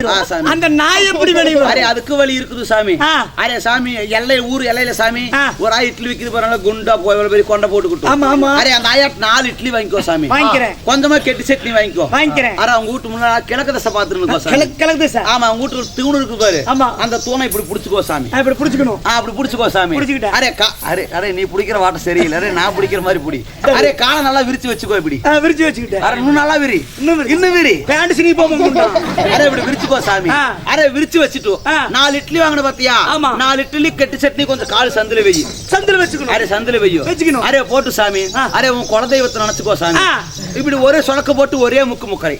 விளையும் அந்த நாய் எப்படி விளையும் அரே அதுக்கு வழி இருக்குது சாமி அரே சாமி எல்லை ஊர் எல்லையில சாமி ஒரு ஆய் இட்லி விக்குது பாருங்க குண்டா போய் பெரிய கொண்ட போட்டுக்கிட்டு ஆமா ஆமா அரே அந்த ஆயாட் 4 இட்லி வாங்கிக்கோ சாமி வாங்கிக்கிறேன் கொஞ்சமா கெட்டி சட்னி வாங்கிக்கோ வாங்கிக்கிறேன் அரே அவங்க வீட்டு முன்னால கிழக்கு திசை பாத்துறணும் சாமி கிழக்கு திசை ஆமா அவங்க வீட்டு தூண் இருக்கு பாரு ஆமா அந்த தூணை இப்படி புடிச்சுக்கோ சாமி இப்படி புடிச்சுக்கணும் அப்படி புடிச்சுக்கோ சாமி புடிச்சிட்டேன் அரே அரே அரே நீ புடிக்கிற வாட்ட சரியில்லை அரே நான் புடிக்கிற மாதிரி புடி அரே காலை நல்லா விரிச்சு வச்சுக்கோ இப்படி விரிச்சு வச்சுக்கிட்டேன் அரே இன்னும் நல்லா விரி இன்னும் விரி பேண்ட் சினி போங்க அரே இப்படி விரிச்சுக்கோ சாமி அரே விரிச்சு வச்சிட்டு 4 இட்லி வாங்குன பாத்தியா 4 இட்லி கெட்டி சட்னி கொஞ்சம் கால் சந்தில வெயி சந்தில வெச்சுக்கணும் அரே சந்தில வெயி வெச்சுக்கணும் அரே போட்டு சாமி அரே உன் குல தெய்வத்தை நினைச்சுக்கோ சாமி இப்படி ஒரே சொடக்கு போட்டு ஒரே முக்குறேன்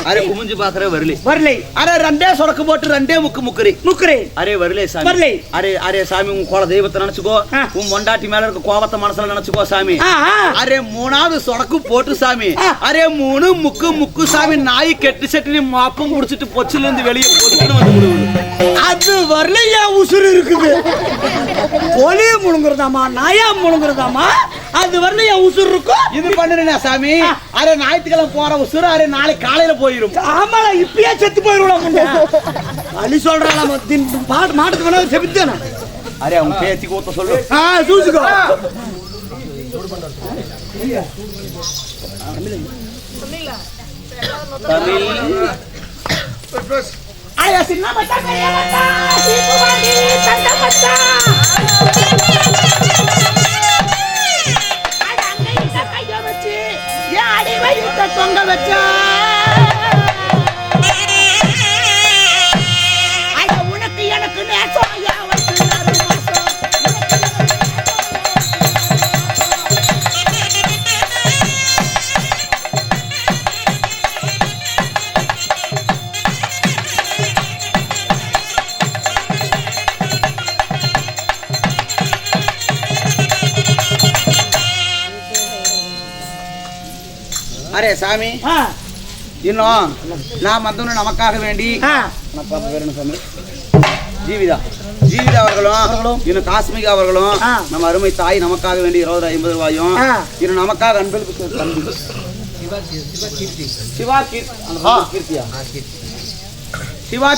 அரே குமிஞ்சு பாக்குற வரலை அரே ரெண்டே சொடக்கு போட்டு ரெண்டே முக்குறேன் அரே வரலே சாமி அரே அரே சாமி உன் குல தெய்வத்தை நினைச்சுக்கோ உன் மொண்டாட்டி மேல இருக்க கோபத்தை மனசுல நினைச்சுக்கோ சாமி அரே மூணாவது சொடக்கு போட்டு சாமி அரே 3 முக்கு சாமி நாய் கெட்டி சட்னி மாப்பும் குடிச்சிட்டு பொச்சில இருந்து வெளியே போட்டுன்னு வந்து விடுது அது வரலையா உசுறு இருக்குது கோழிய முழுங்குறதாமா நாயா முழுங்குறதாமா அது வரலையா உசுறு இருக்கும் இது பண்ணுறேனா சாமி அரே ஞாயிற்றுக்கிழமை போற உசுறு அரே நாளைக்கு காலையில போயிடும் ஆமாடா இப்பயே செத்து போயிடுவோம் அழி சொல்றாளாம் மாட்டுக்கு வேணா செபித்தானே அரே அவங்க பேத்தி கூத்த சொல்லு சூசுக்கோ தமிழ் आया सिन्ना बच्चा करिया बच्चा दीपू बांधी तंदा बच्चा आया अंगई का कहियो बच्ची ये आड़ी भाई तो तंगा बच्चा आया उनकी எனக்கு நேசோ आया அரே சாமி இன்னும் நாம் வந்து நமக்காக வேண்டி சாமி ஜீவிதா அவர்களும் இன்னும் காஸ்மிகா அவர்களும் நம்ம அருமை தாய் நமக்காக வேண்டி 20-50 ரூபாயும் இன்னும் நமக்காக அன்பில் சிவா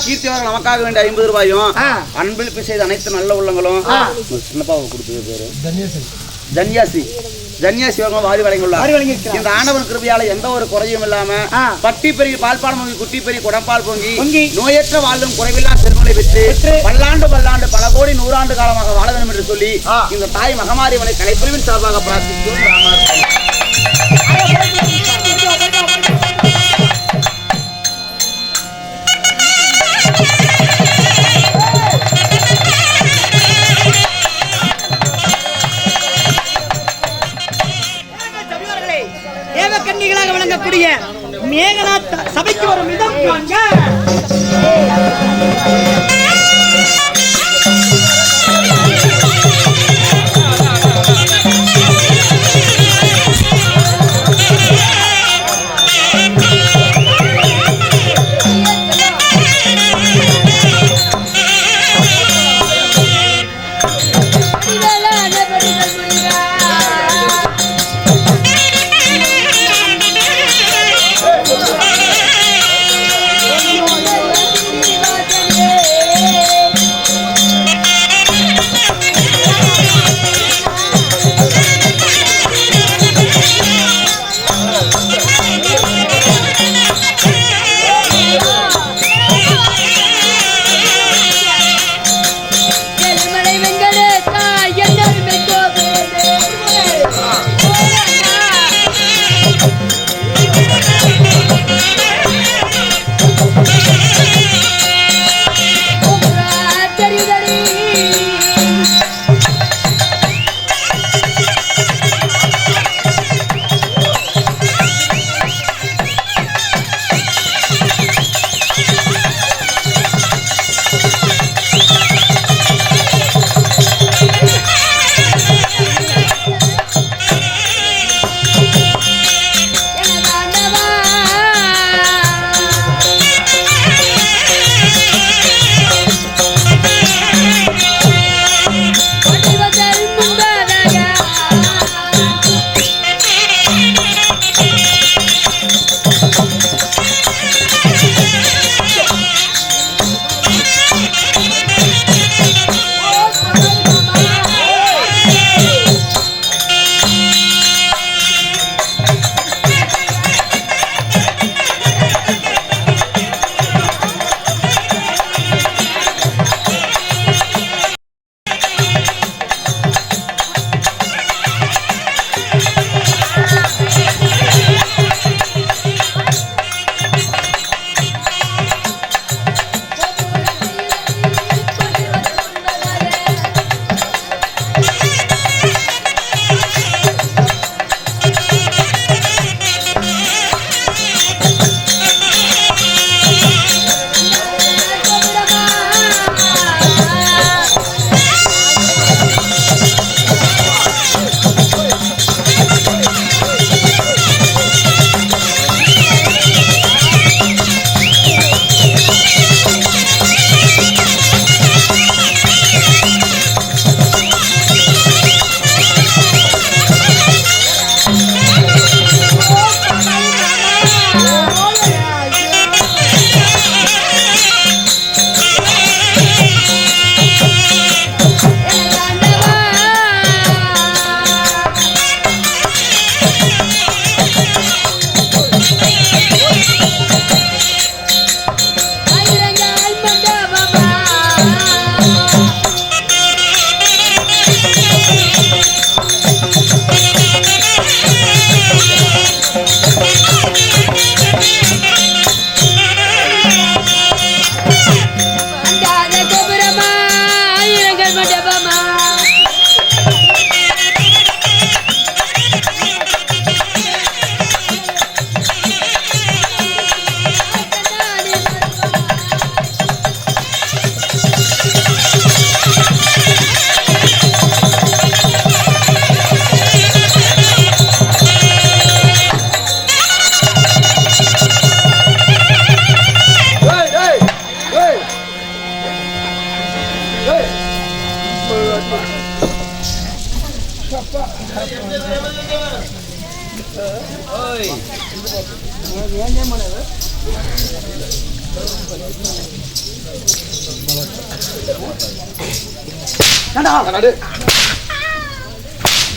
கீர்த்தி அவர்கள் நமக்காக வேண்டிய 50 ரூபாயும் அன்பில் செய்த அனைத்து நல்ல உள்ளங்களும் சின்னப்பாவை கொடுத்தது பேரு ஜன்யாசி அவர்கள் வாரி வழங்கியுள்ளார் இந்த ஆண்டவன் கிருபையால எந்த ஒரு குறையும் இல்லாம பட்டி பெருகி பால்பால் பொங்கி குட்டி பெருகி குடம்பால் பொங்கி நோயற்ற வாழ்வும் குறைவில்லா செல்வங்களை பெற்று பல்லாண்டு பல கோடி 100 ஆண்டு காலமாக வாழ வேண்டும் என்று சொல்லி இந்த தாய் மகமாரியவனை கலைப்பிரிவின் சார்பாக பிரார்த்திக்கிறோம். தேவக்கன்னிகளாக விளங்கக்கூடிய மேகநாத் சபைக்கு ஒரு மிதம் வாங்க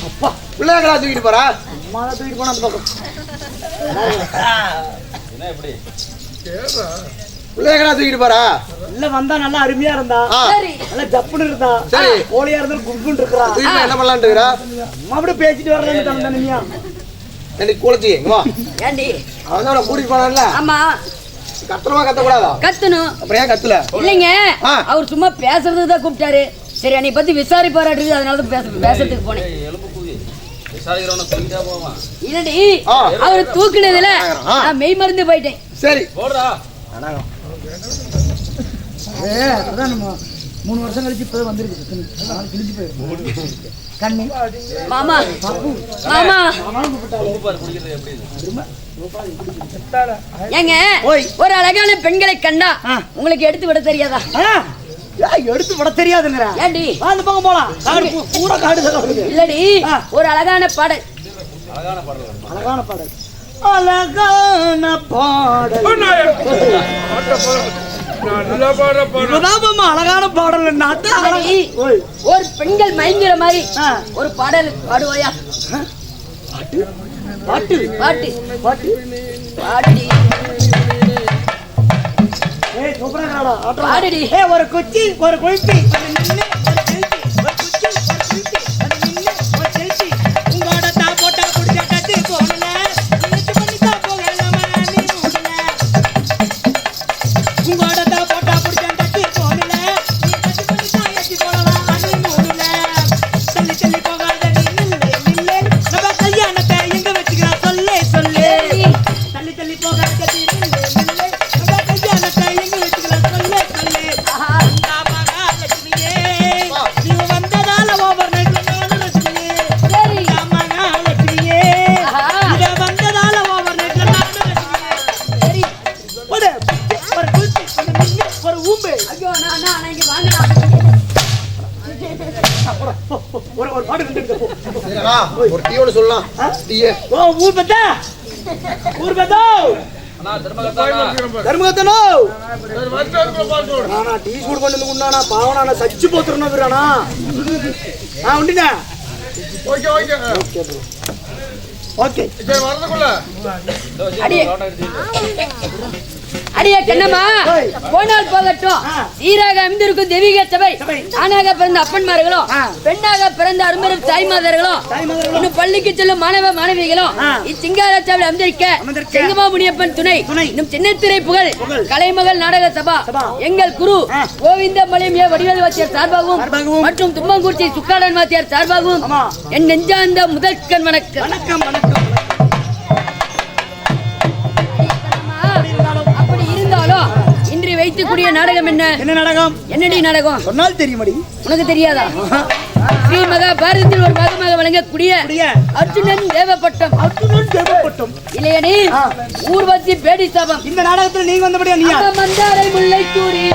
அப்பா பிள்ளைங்களா தூக்கிட்டு போறா அம்மா தான் தூக்கிட்டு போனா அந்த பக்கம் பிள்ளைங்களா தூக்கிட்டு போறா இல்ல வந்தா நல்லா அருமையா இருந்தா நல்லா ஜப்புன்னு இருந்தா சரி கோழியா இருந்தாலும் குங்குன்னு இருக்கிறா என்ன பண்ணலான்னு இருக்கிறா அம்மா அப்படியே பேசிட்டு வரலான்னு தனியா ஏண்டி கூலத்தி வா ஏண்டி அவன் கூட்டிட்டு போனான்ல ஆமா கத்துறமா கத்தக்கூடாதா கத்தணும் அப்புறம் ஏன் கத்தல இல்லைங்க அவர் சும்மா பேசுறதுக்கு தான் கூப்பிட்டாரு சரி என்னை பத்தி விசாரிப்பாரு அதனால தான் பேசுறதுக்கு போனேன் இல்லடி அவரு தூக்குனதுல நான் மெய் மறந்து போயிட்டேன் சரி அதான் நம்ம 3 வருஷம் கழிச்சு இப்பதான் வந்திருக்கு கிழிஞ்சு போயிடும் கண்ணு மாமா மாமா ஏங்க ஒரு அழகான பெண்களை கண்டா உங்களுக்கு எடுத்து விட தெரியாதா எடுத்து விட தெரியாதுங்கிற ஏண்டி அந்த பக்கம் போலாம் பூரா காடு இல்லடி ஒரு அழகான பாடல் அழகான பாடல் அழகான பாடல் அழகான பாடல் ஒரு பெண்கள் மயங்கிற மாதிரி ஒரு பாடல் பாடுவாயா பாட்டு பாட்டு பாட்டு பாட்டி பாடடி ஒரு குச்சி ஒரு குளிப்பி ஒரு டீயோட சொல்லலாம் டீயே ஊர் பத்தா ஊர் பத்தா தர்மகத்தனோ நானா டீ சூடு பண்ணது உண்டானா பாவனா சச்சு போத்துறணும் விரானா உண்டினா ஓகே ஓகே ஓகே ஓகே சரி வரதுக்குள்ள அடியே கண்ணம்மா போனால் போகட்டும் சீராக அமைந்திருக்கும் தெய்வீக சபை ஆணாக பிறந்த அப்பன்மார்களும் பெண்ணாக பிறந்த அருமரும் தாய்மாதர்களும் இன்னும் பள்ளிக்கு செல்லும் மாணவ மாணவிகளும் இச்சிங்கார சபையில் அமைந்திருக்க செங்கமா முனியப்பன் துணை இன்னும் சின்னத்திரை புகழ் கலைமகள் நாடக சபா எங்கள் குரு கோவிந்த மலையம் வடிவேல் வாத்தியார் சார்பாகவும் மற்றும் தும்மங்குறிச்சி சுக்காடன் வாத்தியார் சார்பாகவும் என் நெஞ்சார்ந்த முதற்கண் வணக்கம் வணக்கம் வணக்கம் இன்று வைத்துக்கூடிய நாடகம் என்ன நாடகம் என்னடி நாடகம் சொன்னால் தெரியுமடி உனக்கு தெரியாதா ஸ்ரீ மகா பாரதத்தில் ஒரு பாகமாக வழங்கக்கூடிய அர்ஜுனன் தேவப்பட்டம் இல்லையடி ஊர்வசி பேடி சாபம் இந்த நாடகத்தில் நீங்க வந்தபடியா நீ மந்தாரை முல்லை கூறி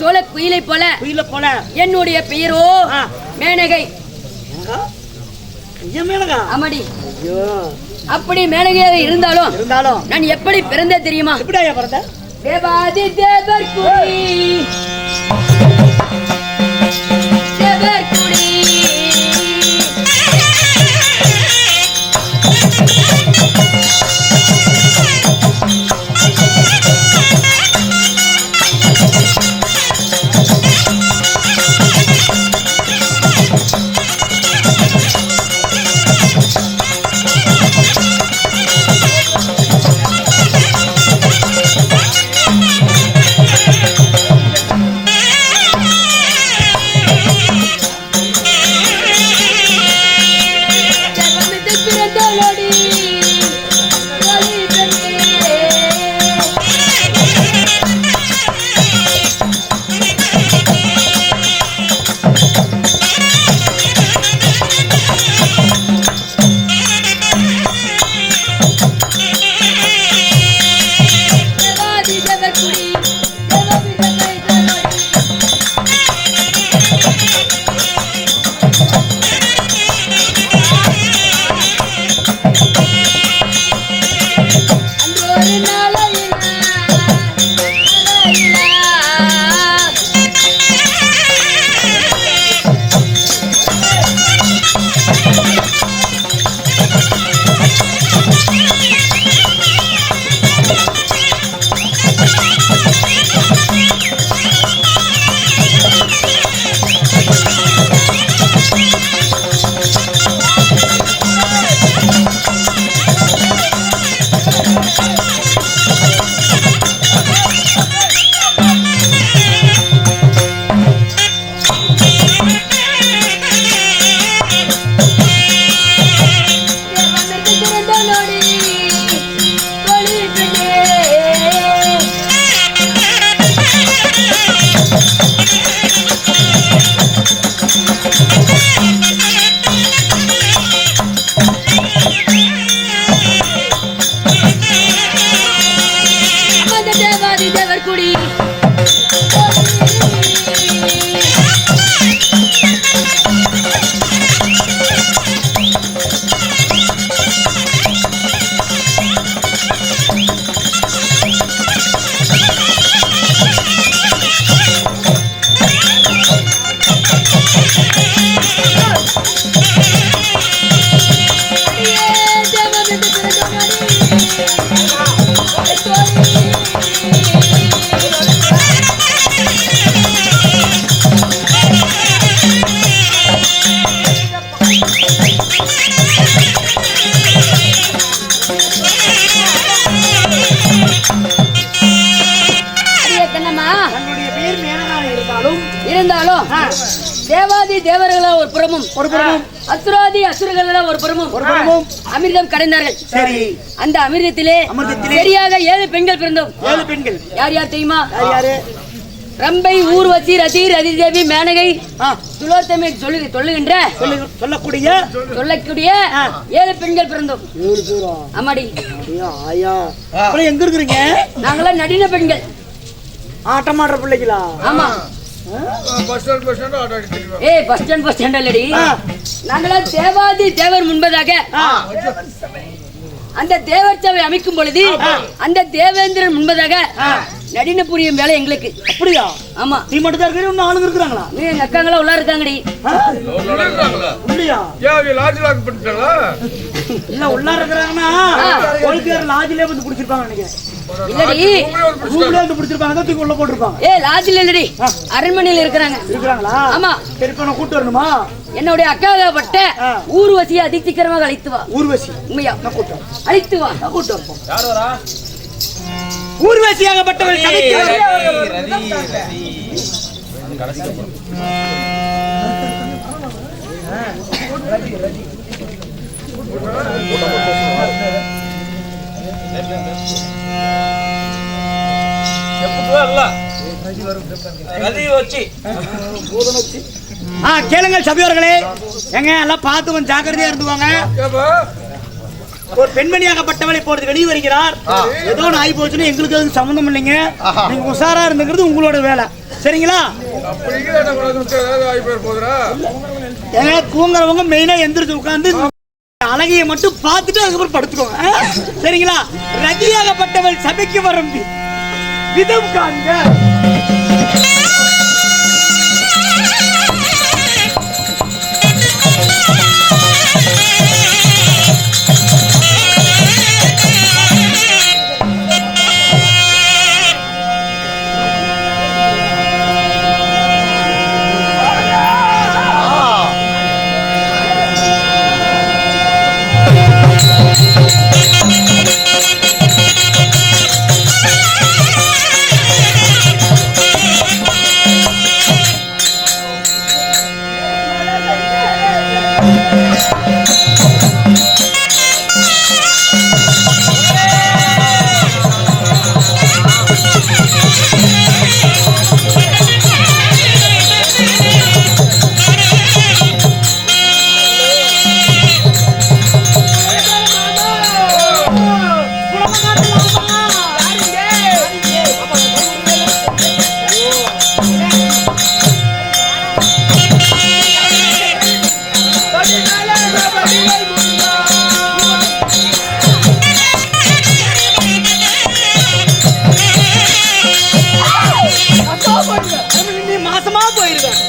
சோழ குயிலை போல என்னுடைய பெயரோ மேனகை. ஆமாடி. அப்படி மேனகையாக இருந்தாலும் நான் எப்படி பிறந்தே தெரியுமா? தேவாதி தேவர் குடி இருந்தாலும் தேவாதி தேவர்களா ஒரு புறமும் அசுராதி அசுரர்களா ஒரு புறமும் அமிர்தம் கடைந்தார்கள். சரி, அந்த அமிர்தத்திலே சரியாக 7 பெண்கள் பிறந்தோம். 7 பெண்கள் யார் யார் தெரியுமா? ரம்பை, ஊர்வசி, ரதி, ரதிதேவி, மேனகை, துலோத்தமை சொல்லக்கூடிய 7 பெண்கள் பிறந்தோம். ஆமாடி. எங்க இருக்கிறீங்க? நாங்களாம் நடின பெண்கள், ஆட்டமாடுற பிள்ளைகளா? ஆமா. பஸ் ஸ்டாண்ட் இல்லடி, நாங்களாம் தேவாதி தேவர் முன்பதாக அந்த தேவர் சபை அமைக்கும் பொழுது அந்த தேவேந்திரன் முன்பதாக நடின புரியும் வேலை எங்களுக்கு. அப்படியா? ஆமா. நீ மட்டும் தான் இருக்க, இன்னும் ஆளுங்க இருக்காங்களா? நீ எங்க அக்காங்களா உள்ள இருக்காங்கடி. இல்லையா? இல்ல உள்ள இருக்கிறாங்கன்னா போலீஸ்கார லாட்ஜிலே வந்து புடிச்சிருப்பாங்க நினைக்கிறேன். இல்லடி, ரூம்ல வந்து புடிச்சிருப்பாங்க, தூக்கி உள்ள போட்டுருப்பாங்க. லாட்ஜில இல்லடி, அரண்மனையில இருக்காங்களா? ஆமா. திருப்பி கூட்டு வரணுமா? என்னுடைய அக்காகப்பட்ட ஊர்வசியை அதிசீக்கிரமாக அழைத்து வா. ஊர்வசி? உண்மையா? அழைத்து வா. கூட்டு வரப்போம். யார் வரா? ஊர்வசியாகப்பட்டவள் கேளுங்கள் சபையோர்களே, எங்க எல்லாம் பார்த்து கொஞ்சம் ஜாக்கிரதையா இருந்துவாங்க. ஒரு பெண்மணியாகப்பட்டவளை போறது வெளியே வருகிறார். ஏதோ ஆகி போச்சுன்னு எங்களுக்கு அதுக்கு சம்மந்தம் இல்லைங்க. நீங்க உஷாரா இருந்துங்கிறது உங்களோட வேலை. சரிங்களா? ஏன்னா தூங்குறவங்க மெயினா எந்திரிச்சு உட்கார்ந்து அழகையை மட்டும் பார்த்துட்டு அதுக்கப்புறம் படுத்துக்கோங்க. சரிங்களா? ரதியாகப்பட்டவள் சபைக்கு வரும் விதம் காண்க. மாசமா போயிருக்கேன்.